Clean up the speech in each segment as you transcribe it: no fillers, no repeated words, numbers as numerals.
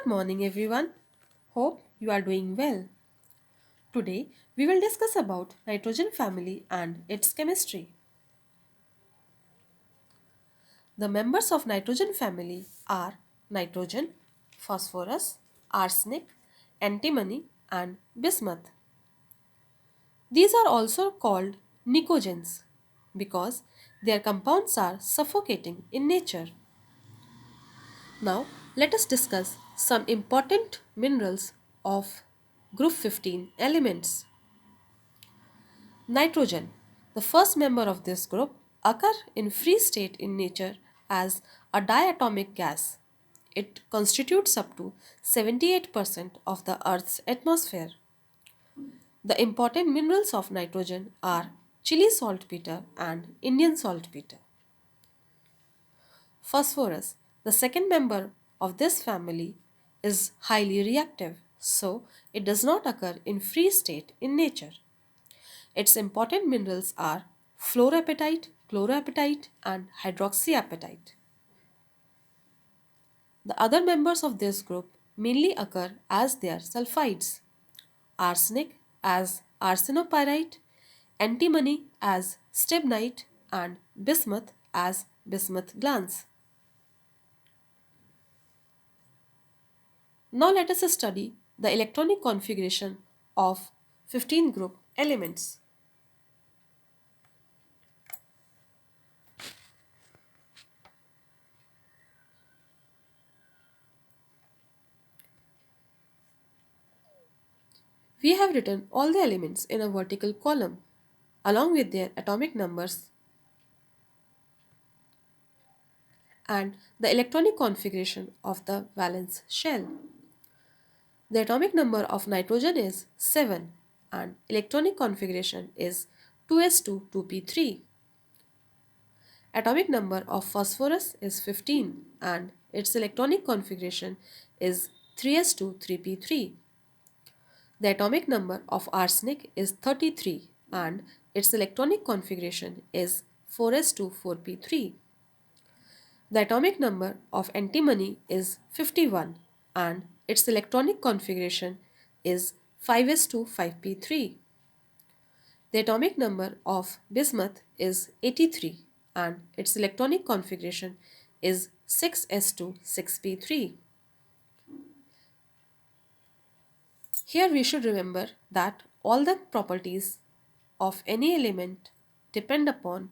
Good morning everyone. Hope you are doing well. Today we will discuss about nitrogen family and its chemistry. The members of nitrogen family are nitrogen, phosphorus, arsenic, antimony and bismuth. These are also called nicogens because their compounds are suffocating in nature. Now let us discuss some important minerals of group 15 elements. Nitrogen, the first member of this group, occur in free state in nature as a diatomic gas. It constitutes up to 78% of the Earth's atmosphere. The important minerals of nitrogen are Chile saltpeter and Indian saltpeter. Phosphorus, the second member of this family, is highly reactive, so it does not occur in free state in nature. Its important minerals are fluorapatite, chloroapatite, and hydroxyapatite. The other members of this group mainly occur as their sulfides: arsenic as arsenopyrite, antimony as stibnite, and bismuth as bismuth glans. Now let us study the electronic configuration of 15 group elements. We have written all the elements in a vertical column along with their atomic numbers and the electronic configuration of the valence shell. The atomic number of nitrogen is 7 and electronic configuration is 2s2 2p3. Atomic number of phosphorus is 15 and its electronic configuration is 3s2 3p3. The atomic number of arsenic is 33 and its electronic configuration is 4s2 4p3. The atomic number of antimony is 51 and its electronic configuration is 5s2 5p3. The atomic number of bismuth is 83 and its electronic configuration is 6s2 6p3. Here we should remember that all the properties of any element depend upon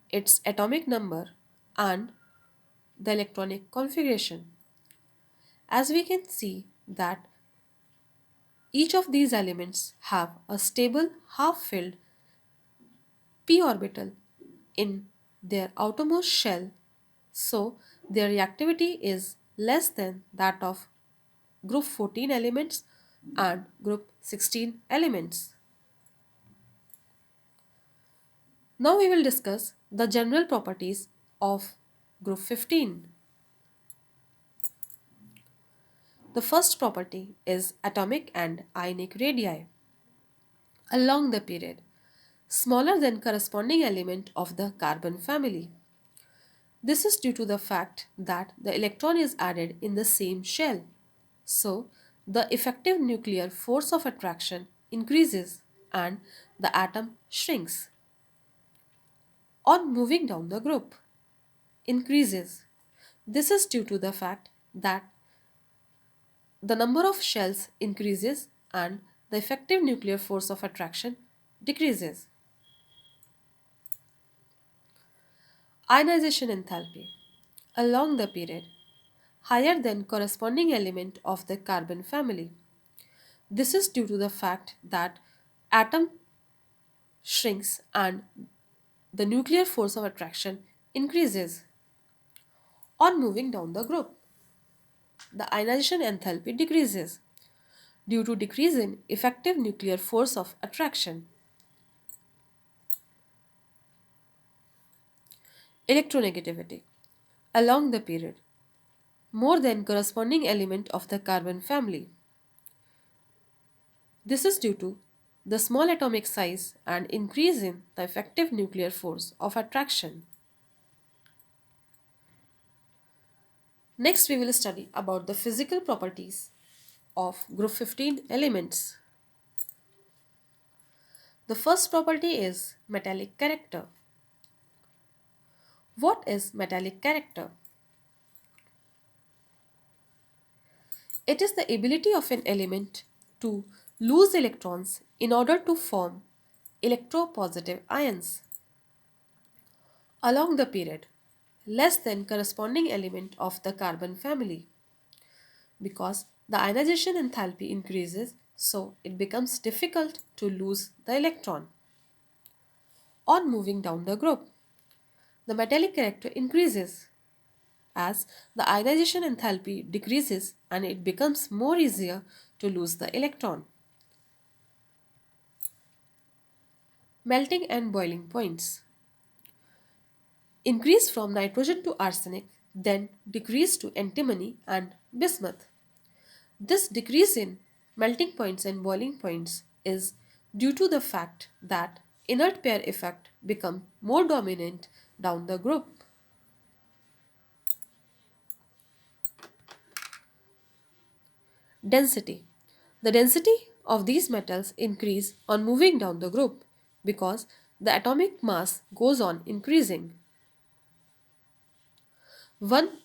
its atomic number and the electronic configuration. As we can see that each of these elements have a stable half-filled p orbital in their outermost shell, so their reactivity is less than that of group 14 elements and group 16 elements. Now we will discuss the general properties of group 15. The first property is atomic and ionic radii along the period, smaller than corresponding element of the carbon family. This is due to the fact that the electron is added in the same shell. So, the effective nuclear force of attraction increases and the atom shrinks. On moving down the group, increases. This is due to the fact that the number of shells increases and the effective nuclear force of attraction decreases. Ionization enthalpy along the period, higher than corresponding element of the carbon family. This is due to the fact that atom shrinks and the nuclear force of attraction increases. On moving down the group, the ionization enthalpy decreases due to decrease in effective nuclear force of attraction. Electronegativity along the period, more than corresponding element of the carbon family. This is due to the small atomic size and increase in the effective nuclear force of attraction. Next, we will study about the physical properties of group 15 elements. The first property is metallic character. What is metallic character? It is the ability of an element to lose electrons in order to form electropositive ions along the period less than corresponding element of the carbon family. Because the ionization enthalpy increases, so it becomes difficult to lose the electron. On moving down the group, the metallic character increases as the ionization enthalpy decreases and it becomes more easier to lose the electron. Melting and boiling points. Increase from nitrogen to arsenic, then decrease to antimony and bismuth. This decrease in melting points and boiling points is due to the fact that inert pair effect become more dominant down the group. Density. The density of these metals increase on moving down the group because the atomic mass goes on increasing. One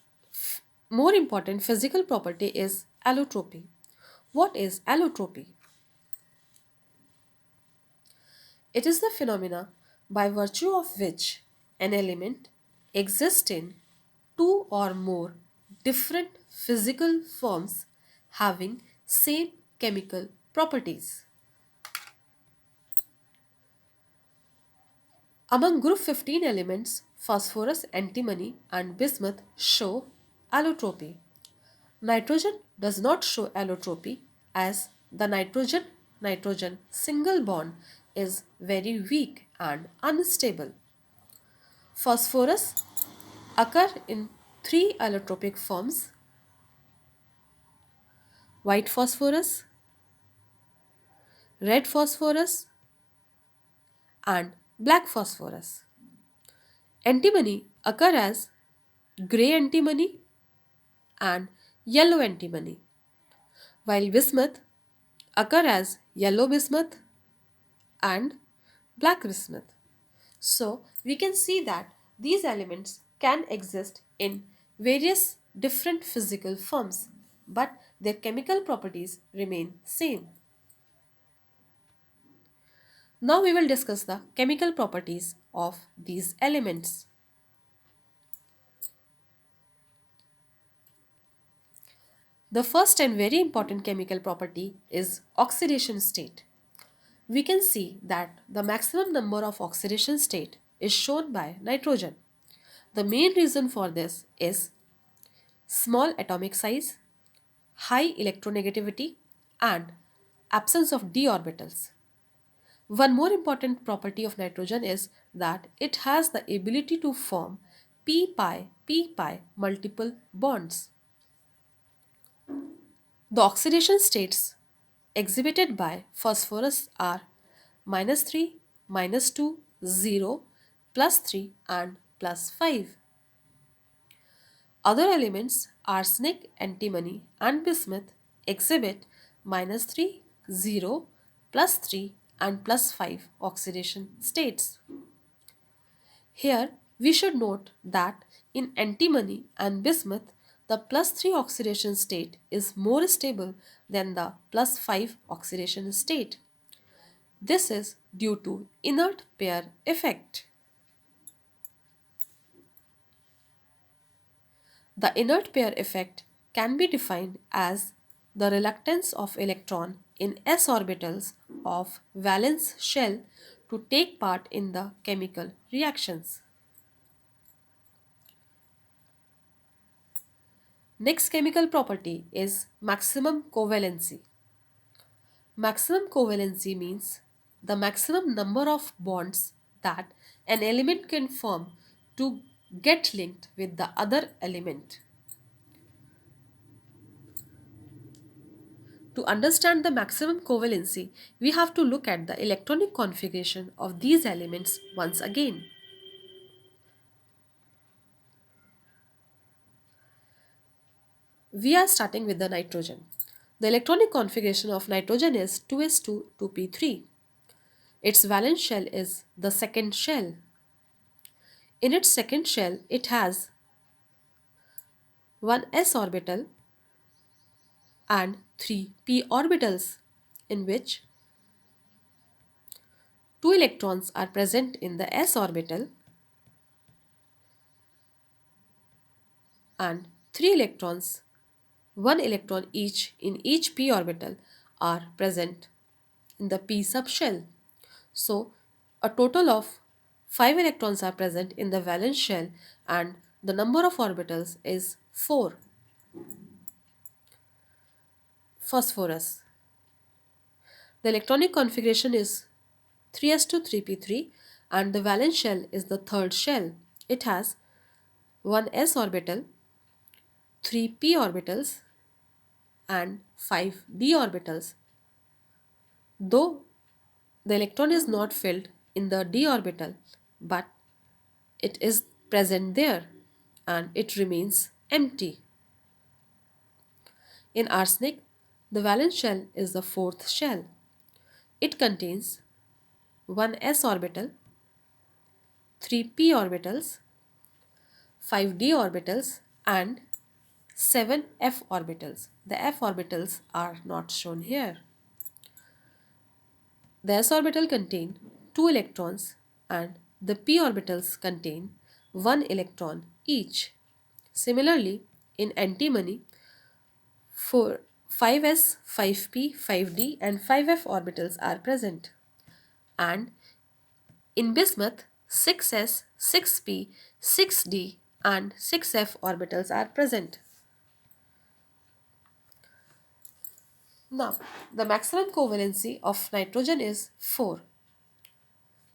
more important physical property is allotropy. What is allotropy? It is the phenomena by virtue of which an element exists in two or more different physical forms having same chemical properties. Among group 15 elements, phosphorus, antimony and bismuth show allotropy. Nitrogen does not show allotropy as the nitrogen-nitrogen single bond is very weak and unstable. Phosphorus occur in three allotropic forms: white phosphorus, red phosphorus and black phosphorus. Antimony occur as grey antimony and yellow antimony, while bismuth occur as yellow bismuth and black bismuth. So we can see that these elements can exist in various different physical forms, but their chemical properties remain same. Now we will discuss the chemical properties of these elements. The first and very important chemical property is oxidation state. We can see that the maximum number of oxidation state is shown by nitrogen. The main reason for this is small atomic size, high electronegativity and absence of d orbitals. One more important property of nitrogen is that it has the ability to form p-pi multiple bonds. The oxidation states exhibited by phosphorus are -3, -2, 0, +3 and +5. Other elements, arsenic, antimony and bismuth, exhibit -3, 0, +3 and +5 oxidation states. Here we should note that in antimony and bismuth, the +3 oxidation state is more stable than the +5 oxidation state. This is due to inert pair effect. The inert pair effect can be defined as the reluctance of electron in s orbitals of valence shell to take part in the chemical reactions. Next chemical property is maximum covalency. Maximum covalency means the maximum number of bonds that an element can form to get linked with the other element. To understand the maximum covalency, we have to look at the electronic configuration of these elements once again. We are starting with the nitrogen. The electronic configuration of nitrogen is 2s2 2p3. Its valence shell is the second shell. In its second shell, it has one s orbital and three p orbitals, in which two electrons are present in the s orbital and three electrons, one electron each in each p orbital, are present in the p subshell. So, a total of 5 electrons are present in the valence shell and the number of orbitals is 4. Phosphorus. The electronic configuration is 3s2 3p3 and the valence shell is the third shell. It has one s orbital, 3 p orbitals and 5 d orbitals. Though the electron is not filled in the d orbital, but it is present there and it remains empty. In arsenic, the valence shell is the fourth shell. It contains one s orbital, 3 p orbitals, 5 d orbitals and 7 f orbitals. The f orbitals are not shown here. The s orbital contain 2 electrons and the p orbitals contain 1 electron each. Similarly, in antimony, 5s, 5p, 5d and 5f orbitals are present. And in bismuth, 6s, 6p, 6d and 6f orbitals are present. Now, the maximum covalency of nitrogen is 4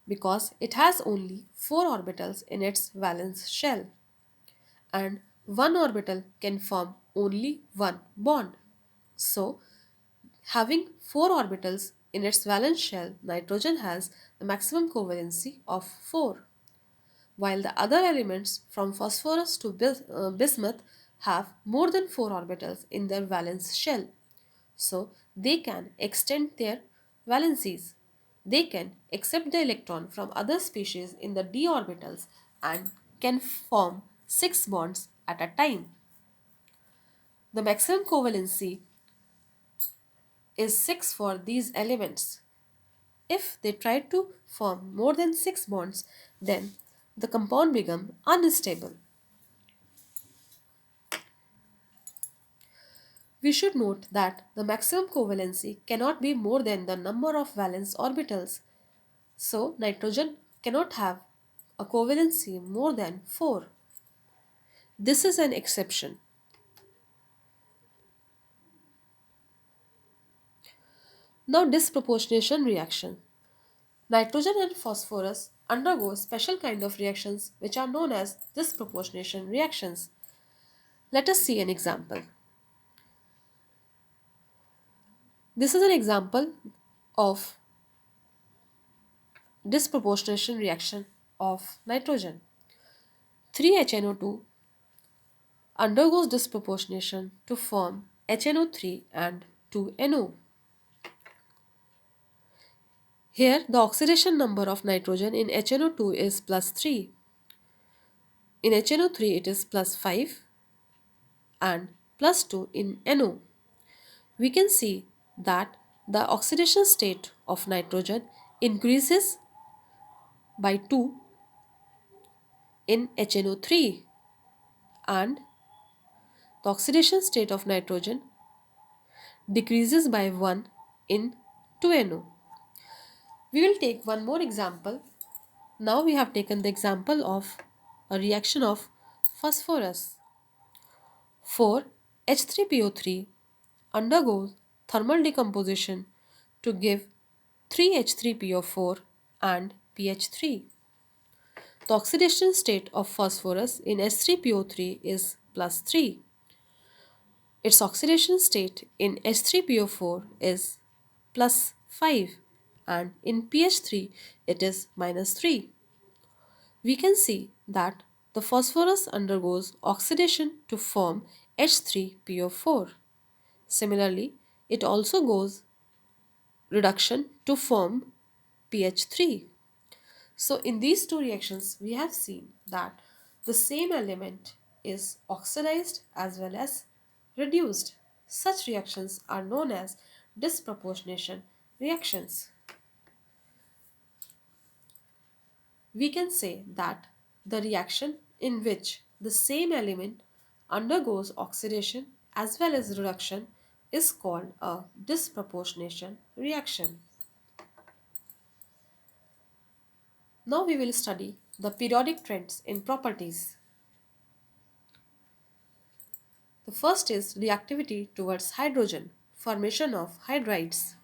because it has only 4 orbitals in its valence shell and one orbital can form only one bond. So, having 4 orbitals in its valence shell, nitrogen has the maximum covalency of 4, while the other elements from phosphorus to bismuth have more than 4 orbitals in their valence shell. So, they can extend their valencies. They can accept the electron from other species in the d orbitals and can form 6 bonds at a time. The maximum covalency is 6 for these elements. If they try to form more than 6 bonds, then the compound becomes unstable. We should note that the maximum covalency cannot be more than the number of valence orbitals. So, nitrogen cannot have a covalency more than 4. This is an exception. Now, disproportionation reaction. Nitrogen and phosphorus undergo special kind of reactions which are known as disproportionation reactions. Let us see an example. This is an example of disproportionation reaction of nitrogen. 3HNO2 undergoes disproportionation to form HNO3 and 2NO. Here, the oxidation number of nitrogen in HNO2 is plus 3. In HNO3, it is plus 5 and plus 2 in NO. We can see that the oxidation state of nitrogen increases by 2 in HNO3 and the oxidation state of nitrogen decreases by 1 in 2NO. We will take one more example. Now we have taken the example of a reaction of phosphorus. 4H3PO3 undergoes thermal decomposition to give 3H3PO4 and PH3. The oxidation state of phosphorus in H3PO3 is plus 3. Its oxidation state in H3PO4 is plus 5 and in PH3 it is minus 3. We can see that the phosphorus undergoes oxidation to form H3PO4. Similarly, it also goes reduction to form PH3. So in these two reactions, we have seen that the same element is oxidized as well as reduced. Such reactions are known as disproportionation reactions. We can say that the reaction in which the same element undergoes oxidation as well as reduction is called a disproportionation reaction. Now we will study the periodic trends in properties. The first is reactivity towards hydrogen, formation of hydrides.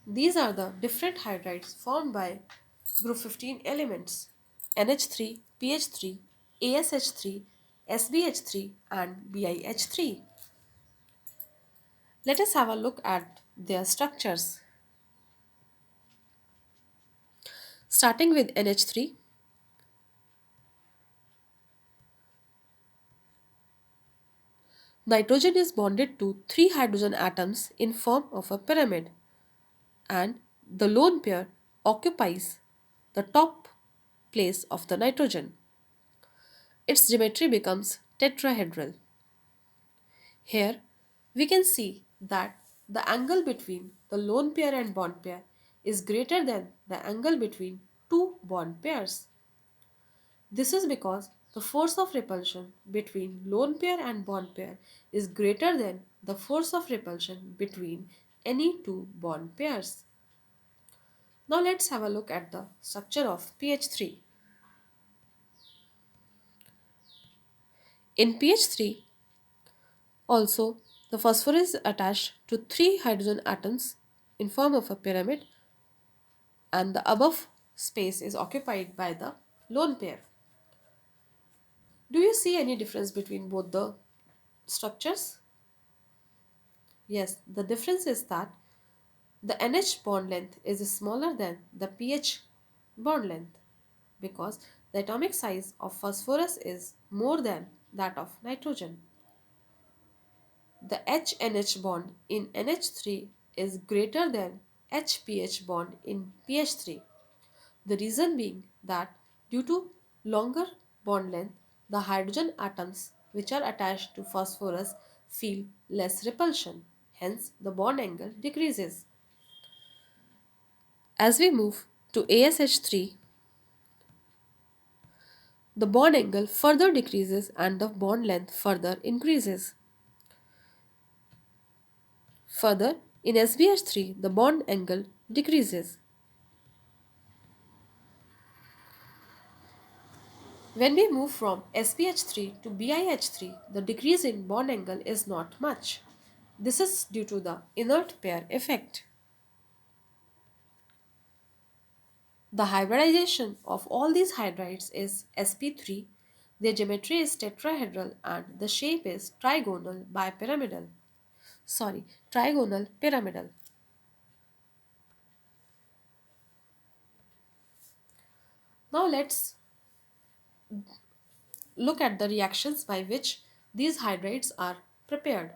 These are the different hydrides formed by group 15 elements NH3, PH3, ASH3, SBH3 and BiH3. Let us have a look at their structures. Starting with NH3, nitrogen is bonded to 3 hydrogen atoms in form of a pyramid and the lone pair occupies the top place of the nitrogen. Its geometry becomes tetrahedral. Here we can see that the angle between the lone pair and bond pair is greater than the angle between two bond pairs. This is because the force of repulsion between lone pair and bond pair is greater than the force of repulsion between any two bond pairs. Now let's have a look at the structure of PH3. In PH3, also the phosphorus is attached to 3 hydrogen atoms in form of a pyramid and the above space is occupied by the lone pair. Do you see any difference between both the structures? Yes, the difference is that the NH bond length is smaller than the PH bond length because the atomic size of phosphorus is more than that of nitrogen. The HNH bond in NH3 is greater than HPH bond in PH3. The reason being that due to longer bond length, the hydrogen atoms which are attached to phosphorus feel less repulsion. Hence, the bond angle decreases. As we move to ASH3, the bond angle further decreases and the bond length further increases. Further, in SBH3, the bond angle decreases. When we move from SBH3 to BiH3, the decrease in bond angle is not much. This is due to the inert pair effect. The hybridization of all these hydrides is sp3. Their geometry is tetrahedral and the shape is trigonal bipyramidal. Trigonal pyramidal. Now let's look at the reactions by which these hydrides are prepared.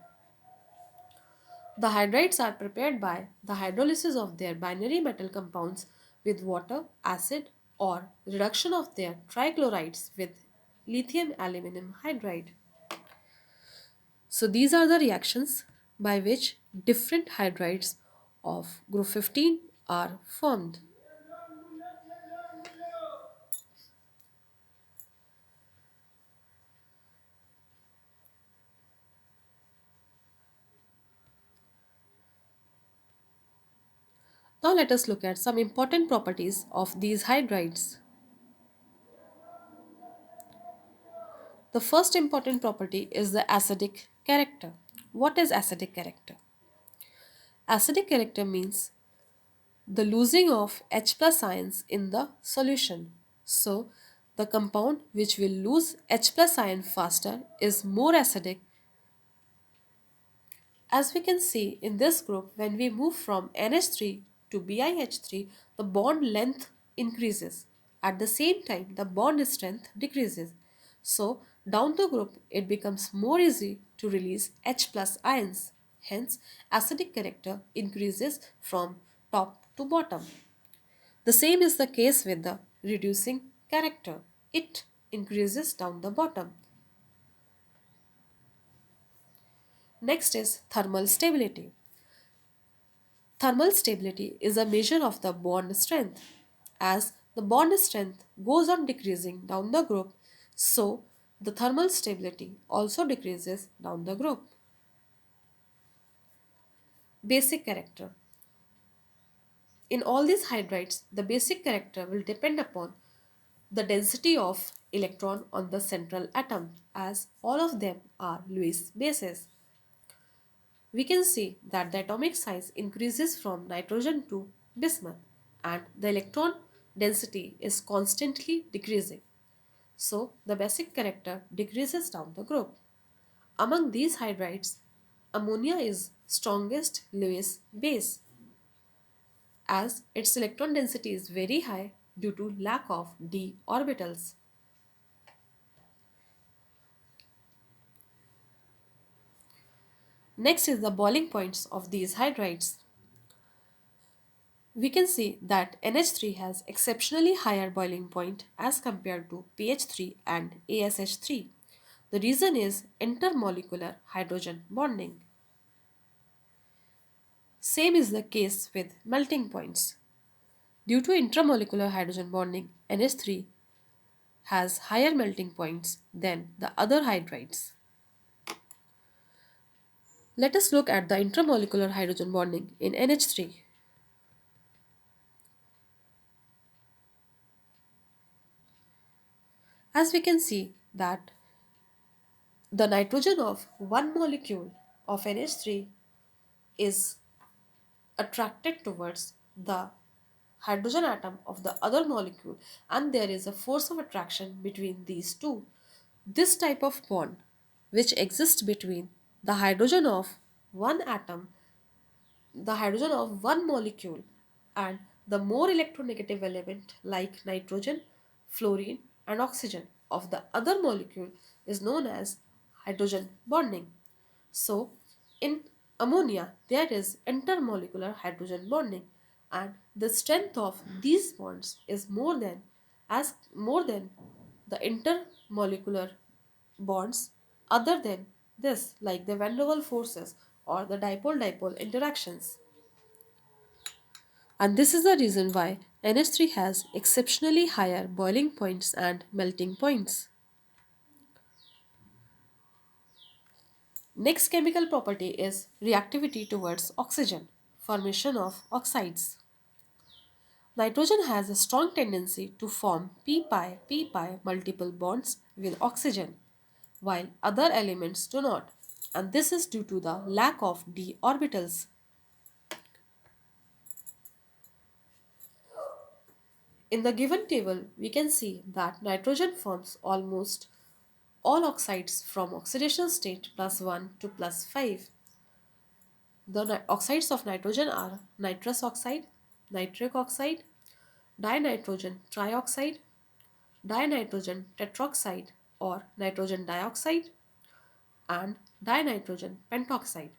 The hydrides are prepared by the hydrolysis of their binary metal compounds with water, acid, or reduction of their trichlorides with lithium aluminum hydride. So these are the reactions by which different hydrides of group 15 are formed. Now let us look at some important properties of these hydrides. The first important property is the acidic character. What is acidic character? Acidic character means the losing of H plus ions in the solution. So, the compound which will lose H plus ion faster is more acidic. As we can see in this group, when we move from NH3 to BiH3, the bond length increases. At the same time, the bond strength decreases. So, down the group, it becomes more easy to release H plus ions. Hence, acidic character increases from top to bottom. The same is the case with the reducing character. It increases down the bottom. Next is thermal stability. Thermal stability is a measure of the bond strength. As the bond strength goes on decreasing down the group, so the thermal stability also decreases down the group. Basic character. In all these hydrides, the basic character will depend upon the density of electron on the central atom, as all of them are Lewis bases. We can see that the atomic size increases from nitrogen to bismuth and the electron density is constantly decreasing. So the basic character decreases down the group. Among these hydrides, ammonia is strongest Lewis base as its electron density is very high due to lack of d orbitals. Next is the boiling points of these hydrides. We can see that NH3 has exceptionally higher boiling point as compared to PH3 and ASH3. The reason is intermolecular hydrogen bonding. Same is the case with melting points. Due to intramolecular hydrogen bonding, NH3 has higher melting points than the other hydrides. Let us look at the intramolecular hydrogen bonding in NH3. As we can see that the nitrogen of one molecule of NH3 is attracted towards the hydrogen atom of the other molecule and there is a force of attraction between these two. This type of bond which exists between the hydrogen of one atom, the hydrogen of one molecule and the more electronegative element like nitrogen, fluorine and oxygen of the other molecule is known as hydrogen bonding. So, in ammonia, there is intermolecular hydrogen bonding, and the strength of these bonds is more than the intermolecular bonds other than this, like the van der Waals forces or the dipole-dipole interactions. And this is the reason why NH3 has exceptionally higher boiling points and melting points. Next chemical property is reactivity towards oxygen, formation of oxides. Nitrogen has a strong tendency to form p-pi multiple bonds with oxygen, while other elements do not, and this is due to the lack of d orbitals. In the given table, we can see that nitrogen forms almost all oxides from oxidation state plus 1 to plus 5. The oxides of nitrogen are nitrous oxide, nitric oxide, dinitrogen trioxide, dinitrogen tetroxide or nitrogen dioxide, and dinitrogen pentoxide.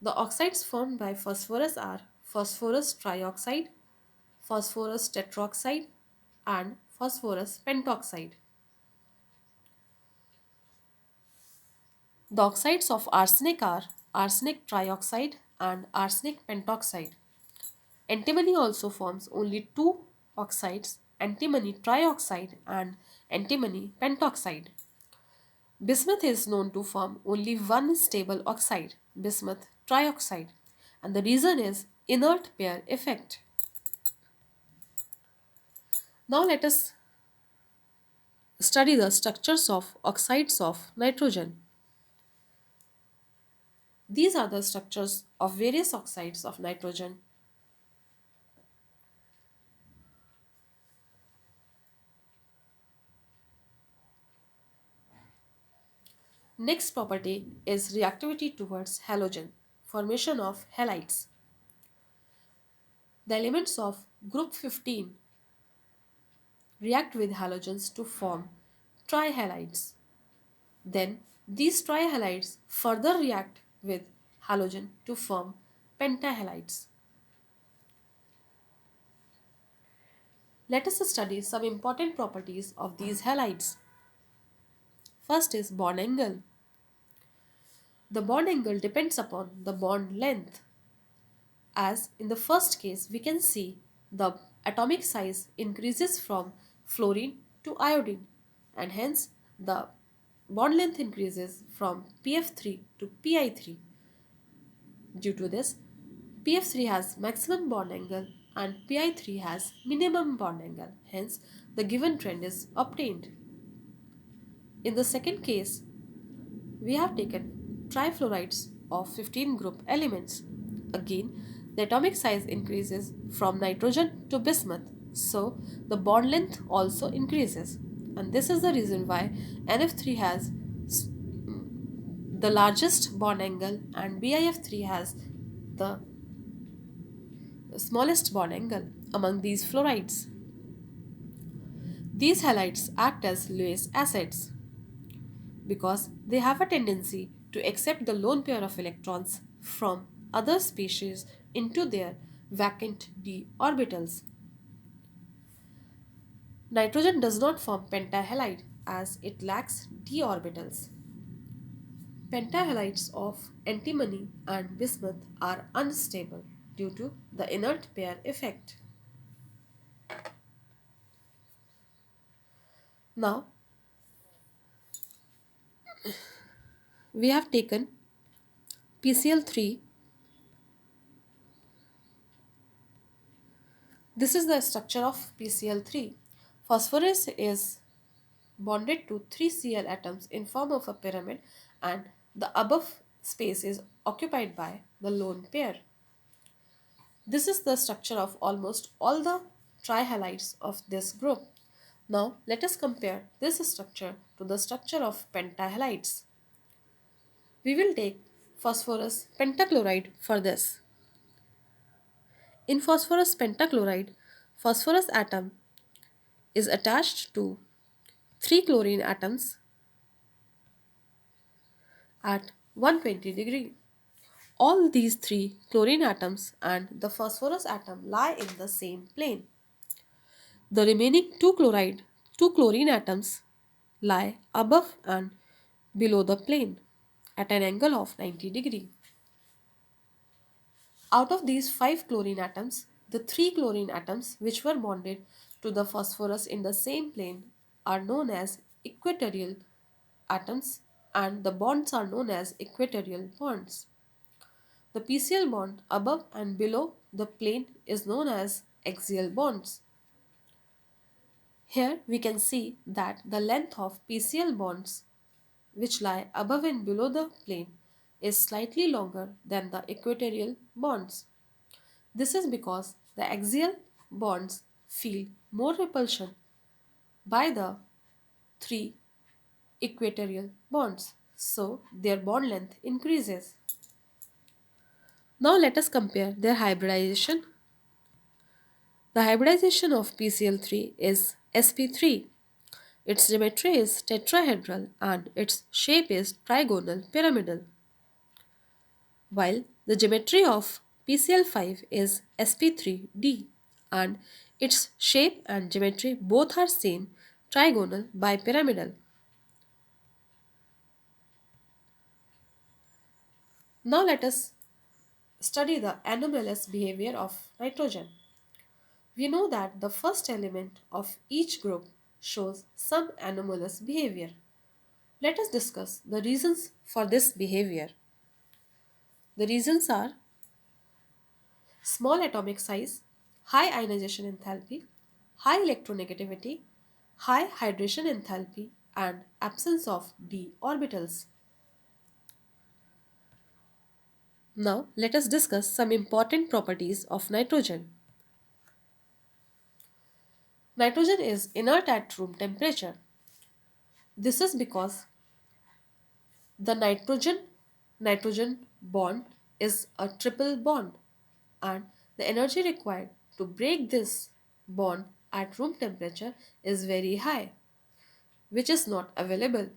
The oxides formed by phosphorus are phosphorus trioxide, phosphorus tetroxide, and phosphorus pentoxide. The oxides of arsenic are arsenic trioxide and arsenic pentoxide. Antimony also forms only two oxides, antimony trioxide and antimony pentoxide. Bismuth is known to form only one stable oxide, bismuth trioxide, and the reason is inert pair effect. Now let us study the structures of oxides of nitrogen. These are the structures of various oxides of nitrogen. Next property is reactivity towards halogen, formation of halides. The elements of group 15 react with halogens to form trihalides. Then these trihalides further react with halogen to form pentahalides. Let us study some important properties of these halides. First is bond angle. The bond angle depends upon the bond length. As in the first case, we can see the atomic size increases from fluorine to iodine, and hence the bond length increases from PF3 to PI3. Due to this, PF3 has maximum bond angle and PI3 has minimum bond angle. Hence, the given trend is obtained. In the second case, we have taken trifluorides of 15 group elements. Again, the atomic size increases from nitrogen to bismuth, so the bond length also increases. And this is the reason why NF3 has the largest bond angle and BIF3 has the smallest bond angle among these fluorides. These halides act as Lewis acids because they have a tendency to accept the lone pair of electrons from other species into their vacant d orbitals. Nitrogen does not form pentahalide as it lacks d orbitals. Pentahalides of antimony and bismuth are unstable due to the inert pair effect. Now, we have taken PCl3. This is the structure of PCl3. Phosphorus is bonded to 3 Cl atoms in form of a pyramid, and the above space is occupied by the lone pair. This is the structure of almost all the trihalides of this group. Now let us compare this structure to the structure of pentahalides. We will take phosphorus pentachloride for this. In phosphorus pentachloride, phosphorus atom is attached to 3 chlorine atoms at 120 degree. All these 3 chlorine atoms and the phosphorus atom lie in the same plane. The remaining 2 chlorine atoms lie above and below the plane at an angle of 90 degree. Out of these 5 chlorine atoms, the 3 chlorine atoms which were bonded to the phosphorus in the same plane are known as equatorial atoms, and the bonds are known as equatorial bonds. The PCl bond above and below the plane is known as axial bonds. Here we can see that the length of PCl bonds which lie above and below the plane is slightly longer than the equatorial bonds. This is because the axial bonds feel more repulsion by the 3 equatorial bonds, so their bond length increases. Now let us compare their hybridization. The hybridization of PCl3 is sp3. Its geometry is tetrahedral and its shape is trigonal pyramidal, while the geometry of PCl5 is sp3d and its shape and geometry both are same trigonal bipyramidal. Now let us study the anomalous behavior of nitrogen. We know that the first element of each group shows some anomalous behavior. Let us discuss the reasons for this behavior. The reasons are small atomic size, high ionization enthalpy, high electronegativity, high hydration enthalpy, and absence of d orbitals. Now let us discuss some important properties of nitrogen. Nitrogen is inert at room temperature. This is because the nitrogen bond is a triple bond, and the energy required to break this bond at room temperature is very high. which is not available.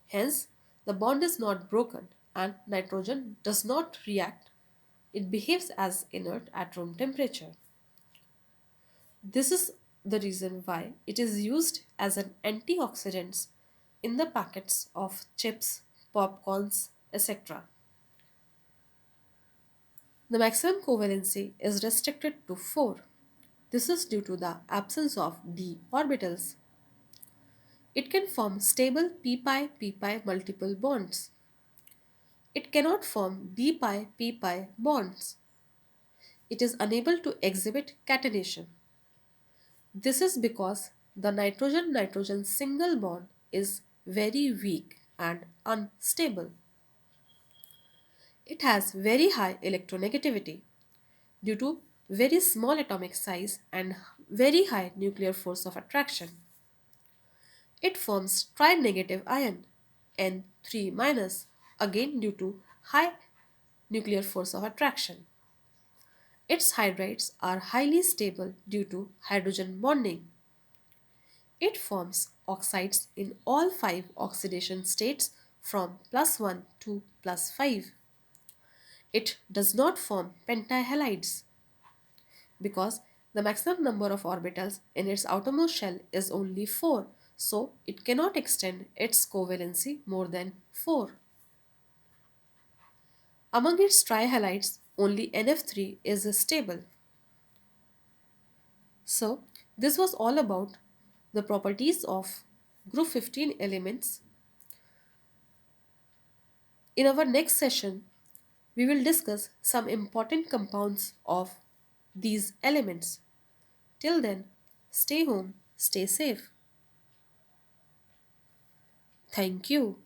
Hence, the bond is not broken and nitrogen does not react. It behaves as inert at room temperature. This is the reason why it is used as an antioxidant in the packets of chips, popcorns, etc. The maximum covalency is restricted to 4. This is due to the absence of d orbitals. It can form stable p-pi multiple bonds. It cannot form d-pi bonds. It is unable to exhibit catenation. This is because the nitrogen-nitrogen single bond is very weak and unstable. It has very high electronegativity due to very small atomic size and very high nuclear force of attraction. It forms tri-negative ion N3 minus, again due to high nuclear force of attraction. Its hydrides are highly stable due to hydrogen bonding. It forms oxides in all 5 oxidation states from +1 to +5. It does not form pentahalides because the maximum number of orbitals in its outermost shell is only 4, so it cannot extend its covalency more than 4. Among its trihalides, only NF3 is stable. So, this was all about the properties of group 15 elements. In our next session, we will discuss some important compounds of these elements. Till then, stay home, stay safe. Thank you.